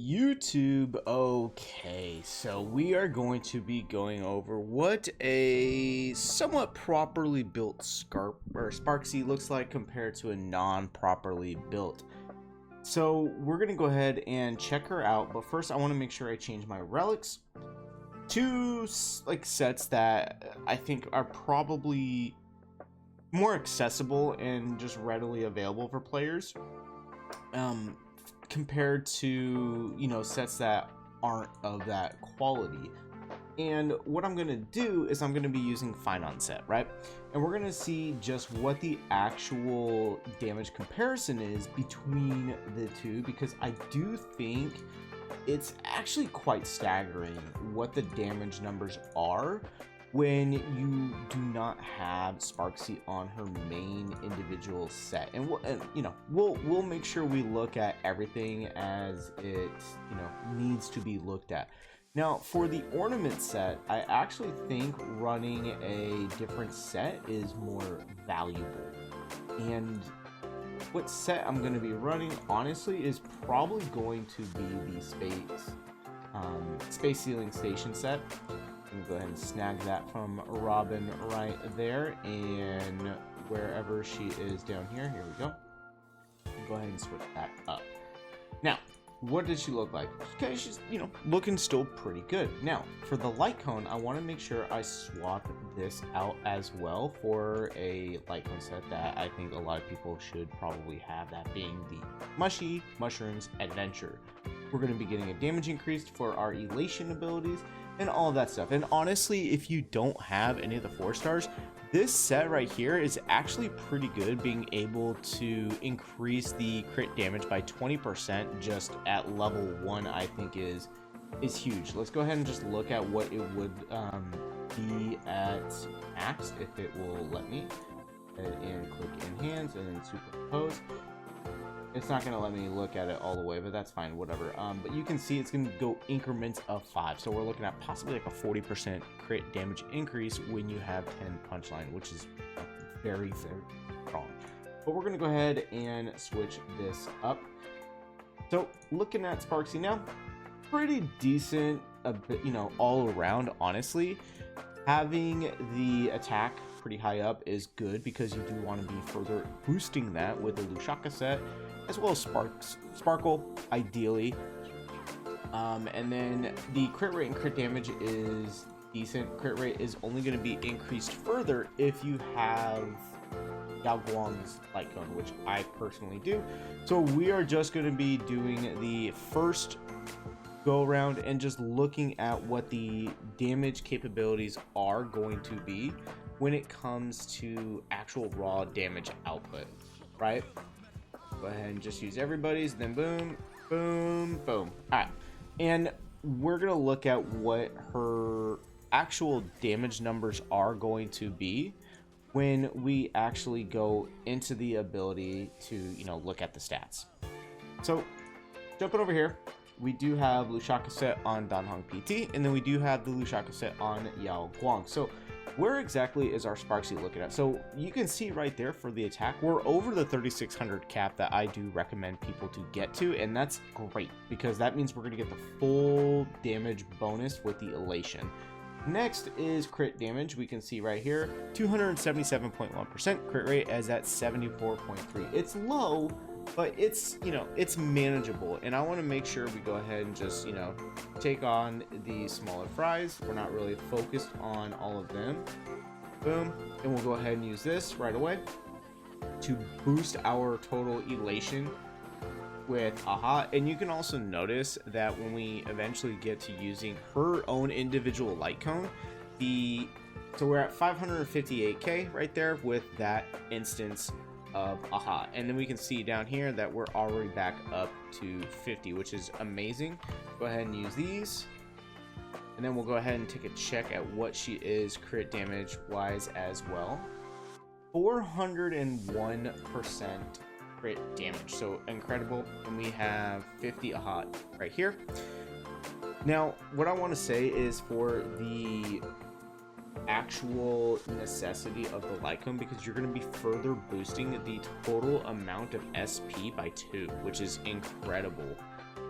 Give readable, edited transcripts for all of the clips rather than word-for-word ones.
YouTube. Okay, so we are going to be going over what a somewhat properly built Sparxie looks like compared to a non-properly built. So we're gonna go ahead and check her out, but first I want to make sure I change my relics to sets that I think are probably more accessible and just readily available for players. Compared to, sets that aren't of that quality. And what I'm going to do is I'm going to be using Fine on Set, right? And we're going to see just what the actual damage comparison is between the two, because I do think it's actually quite staggering what the damage numbers are when you do not have Sparxie on her main individual set. And we'll make sure we look at everything as it needs to be looked at. Now for the ornament set, I actually think running a different set is more valuable. And what set I'm going to be running honestly is probably going to be the space ceiling station set. I'm gonna go ahead and snag that from Robin right there, and wherever she is down here we go. Go ahead and switch that up. Now, what does she look like? Okay, she's looking still pretty good. Now, for the light cone, I want to make sure I swap this out as well for a light cone set that I think a lot of people should probably have, that being the Mushy Mushrooms Adventure. We're going to be getting a damage increase for our elation abilities and all of that stuff. And honestly, if you don't have any of the 4 stars, this set right here is actually pretty good, being able to increase the crit damage by 20% just at level 1. I think is huge. Let's go ahead and just look at what it would be at max, if it will let me. And click enhance and then superimpose. It's not going to let me look at it all the way, but that's fine, whatever. But you can see it's going to go increments of 5. So we're looking at possibly like a 40% crit damage increase when you have 10 punchline, which is very, very strong. But we're going to go ahead and switch this up. So looking at Sparxie now, pretty decent, a bit, all around, honestly. Having the attack pretty high up is good, because you do want to be further boosting that with the Lushaka set, as well as Sparkle, ideally. And then the crit rate and crit damage is decent. Crit rate is only going to be increased further if you have Yao Guang's light cone, which I personally do. So we are just going to be doing the first go around and just looking at what the damage capabilities are going to be when it comes to actual raw damage output, right? Go ahead and just use everybody's, then boom, boom, boom. All right, and we're gonna look at what her actual damage numbers are going to be when we actually go into the ability to look at the stats. So jumping over here, we do have Lushaka set on Danhong PT, and then we do have the Lushaka set on Yao Guang. So where exactly is our Sparxie looking at? So you can see right there for the attack, we're over the 3600 cap that I do recommend people to get to, and that's great because that means we're going to get the full damage bonus with the elation. Next is crit damage. We can see right here 277.1% crit rate, as at 74.3. It's low, but it's it's manageable, and I want to make sure we go ahead and just take on the smaller fries. We're not really focused on all of them. Boom, and we'll go ahead and use this right away to boost our total elation with Aha. And you can also notice that when we eventually get to using her own individual light cone, so we're at 558k right there with that instance of Aha, and then we can see down here that we're already back up to 50, which is amazing. Go ahead and use these, and then we'll go ahead and take a check at what she is crit damage wise as well. 401% crit damage, so incredible. And we have 50 Aha right here. Now what I want to say is, for the actual necessity of the light cone, because you're going to be further boosting the total amount of SP by 2, which is incredible.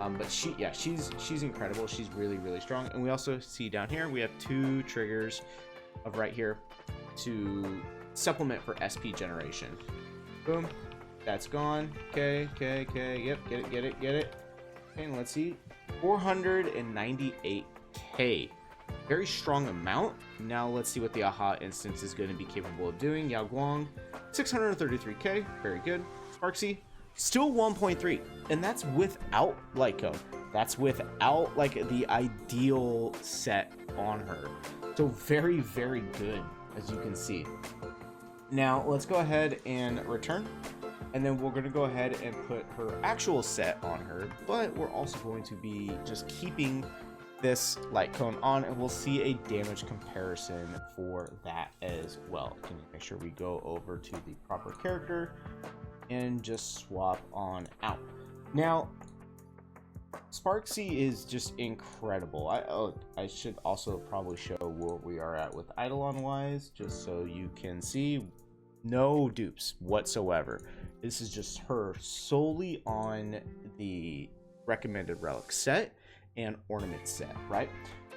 But she's incredible. She's really, really strong. And we also see down here, we have 2 triggers of right here to supplement for SP generation. Boom. That's gone. Okay. Yep. Get it. Okay, and let's see. 498k. Very strong amount. Now let's see what the AHA instance is going to be capable of doing. Yao Guang, 633k. Very good. Sparxie, still 1.3. And that's without Lyco. That's without like the ideal set on her. So very, very good, as you can see. Now let's go ahead and return. And then we're going to go ahead and put her actual set on her, but we're also going to be just keeping this light cone on, and we'll see a damage comparison for that as well. Can you make sure we go over to the proper character and just swap on out. Now, Sparxie is just incredible. I should also probably show where we are at with Eidolon wise, just so you can see. No dupes whatsoever. This is just her solely on the recommended relic set and ornament set, right?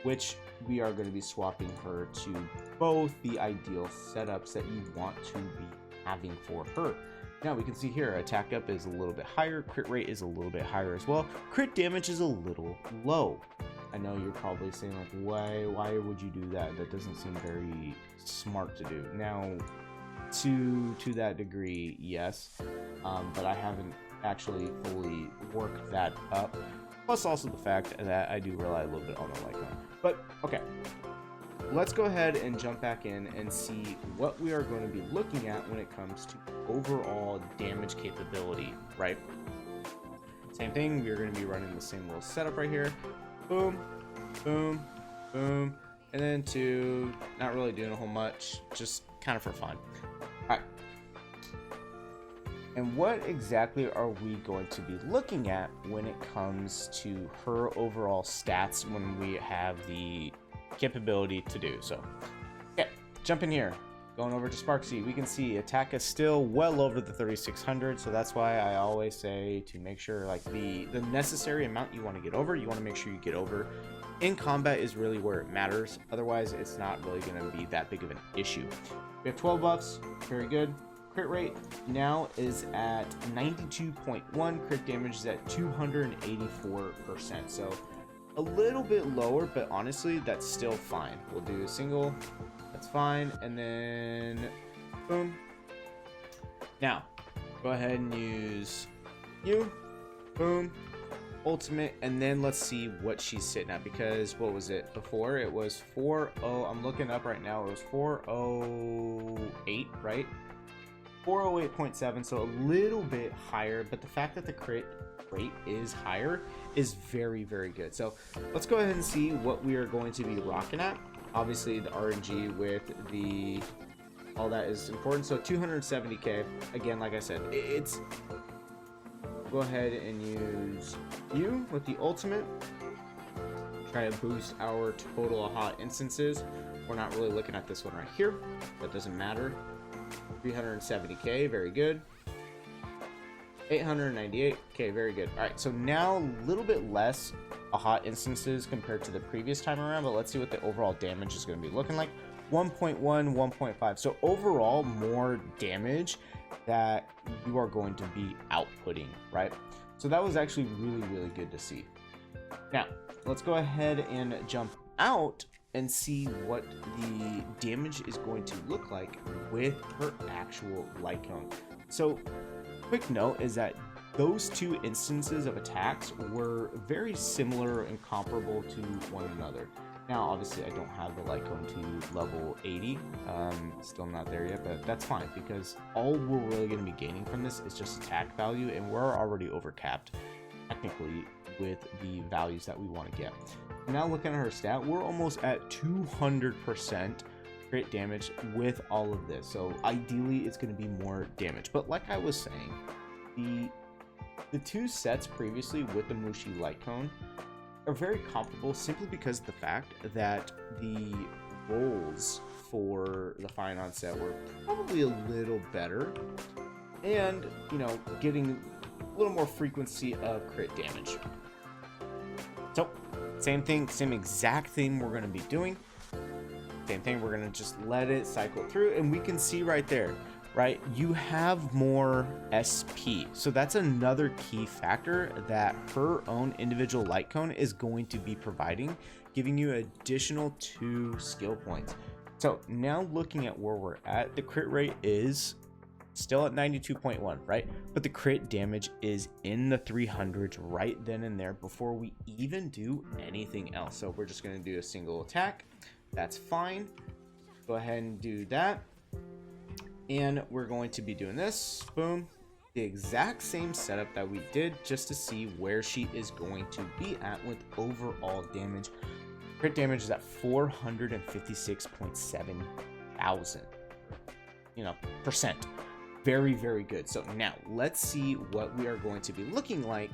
Which we are going to be swapping her to both the ideal setups that you want to be having for her. Now we can see here, attack up is a little bit higher, crit rate is a little bit higher as well, crit damage is a little low. I know you're probably saying like, why would you do that? That doesn't seem very smart to do. Now, to that degree, yes, but I haven't actually fully worked that up. Plus also the fact that I do rely a little bit on the Lycon. But okay, let's go ahead and jump back in and see what we are going to be looking at when it comes to overall damage capability, right? Same thing, we're going to be running the same little setup right here. Boom, boom, boom, and then 2, not really doing a whole much, just kind of for fun. Alright. And what exactly are we going to be looking at when it comes to her overall stats when we have the capability to do so? Okay, jump in here. Going over to Sparxie, we can see attack is still well over the 3600, so that's why I always say to make sure like the necessary amount you want to get over, you want to make sure you get over. In combat is really where it matters, otherwise it's not really going to be that big of an issue. We have 12 buffs, very good. Crit rate now is at 92.1, crit damage is at 284%, so a little bit lower, but honestly that's still fine. We'll do a single, that's fine, and then boom. Now go ahead and use you, boom, ultimate, and then let's see what she's sitting at, because what was it before? It was 4.0. I'm looking up right now. It was 408, right? 408.7, so a little bit higher, but the fact that the crit rate is higher is very, very good. So let's go ahead and see what we are going to be rocking at. Obviously the RNG with the all that is important. So 270k again, like I said, it's go ahead and use you with the ultimate, try to boost our total AHA instances. We're not really looking at this one right here, that doesn't matter. 370k, very good. 898k, very good. All right, so now a little bit less AHA instances compared to the previous time around, but let's see what the overall damage is going to be looking like. 1.1, 1.5, so overall more damage that you are going to be outputting, right? So that was actually really, really good to see. Now let's go ahead and jump out and see what the damage is going to look like with her actual light cone. So quick note is that those 2 instances of attacks were very similar and comparable to one another. Now obviously I don't have the light cone to level 80, still not there yet, but that's fine because all we're really going to be gaining from this is just attack value, and we're already overcapped technically with the values that we want to get. Now looking at her stat, we're almost at 200% crit damage with all of this, so ideally it's going to be more damage. But like I was saying, the 2 sets previously with the Mushi light cone are very comparable simply because of the fact that the rolls for the Fine set were probably a little better, and you know, getting a little more frequency of crit damage. So same thing, same exact thing we're going to be doing. Same thing, we're going to just let it cycle through, and we can see right there, right, you have more SP. So that's another key factor that her own individual light cone is going to be providing, giving you additional 2 skill points. So now looking at where we're at, the crit rate is still at 92.1, right? But the crit damage is in the 300s right then and there before we even do anything else. So we're just going to do a single attack. That's fine. Go ahead and do that. And we're going to be doing this. Boom. The exact same setup that we did, just to see where she is going to be at with overall damage. Crit damage is at 456.7 thousand, percent. Very, very good. So now let's see what we are going to be looking like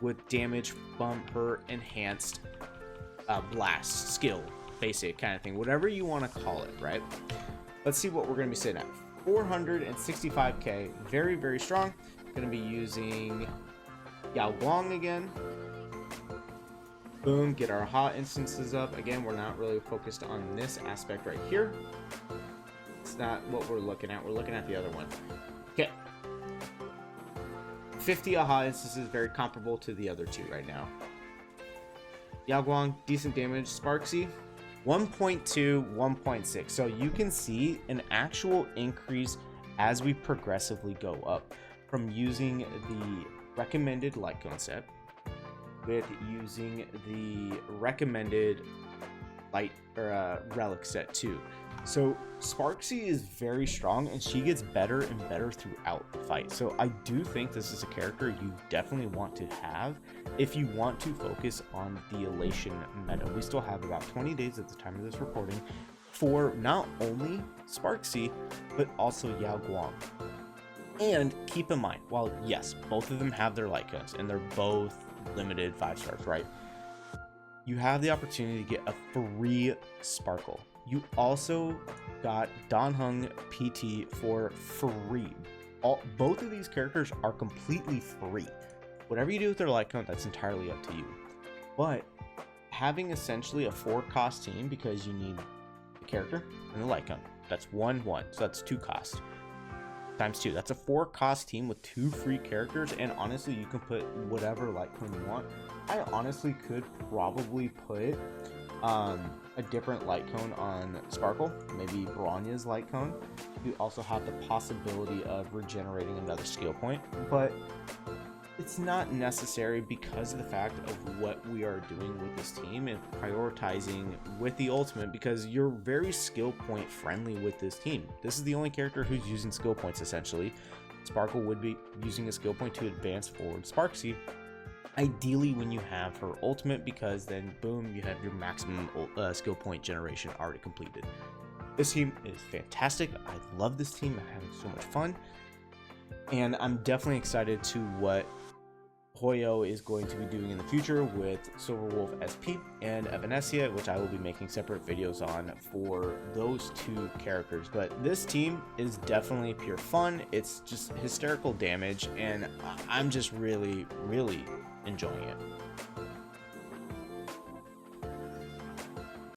with damage from her enhanced blast skill, basic kind of thing, whatever you want to call it, right? Let's see what we're going to be sitting at. 465k, very, very strong. Going to be using Yao Guang again. Boom, get our hot instances up. Again, we're not really focused on this aspect right here. It's not what we're looking at. We're looking at the other one. Okay. 50 aha instances, very comparable to the other 2 right now. Yao Guang, decent damage. Sparxie, 1.2, 1.6. So you can see an actual increase as we progressively go up from using the recommended light cone set with using the recommended light or relic set too. So Sparxie is very strong, and she gets better and better throughout the fight. So I do think this is a character you definitely want to have if you want to focus on the Elation meta. We still have about 20 days at the time of this recording for not only Sparxie, but also Yao Guang. And keep in mind, while yes, both of them have their light cones, and they're both limited 5 stars, right? You have the opportunity to get a free Sparkle. You also got Dan Heng PT for free. Both of these characters are completely free. Whatever you do with their light cone, that's entirely up to you. But having essentially a 4-cost team, because you need the character and the light cone, that's 1, so that's 2 cost. Times 2, that's a 4-cost team with 2 free characters, and honestly, you can put whatever light cone you want. I honestly could probably put a different light cone on Sparkle, maybe Bronya's light cone. You also have the possibility of regenerating another skill point, but it's not necessary because of the fact of what we are doing with this team and prioritizing with the ultimate, because you're very skill point friendly with this team. This is the only character who's using skill points essentially. Sparkle would be using a skill point to advance forward Sparxie. Ideally when you have her ultimate, because then boom, you have your maximum skill point generation already completed. This team is fantastic. I love this team. I'm having so much fun, and I'm definitely excited to what Hoyo is going to be doing in the future with Silverwolf SP and Evanescia, which I will be making separate videos on for those 2 characters. But this team is definitely pure fun. It's just hysterical damage, and I'm just really, really enjoying it.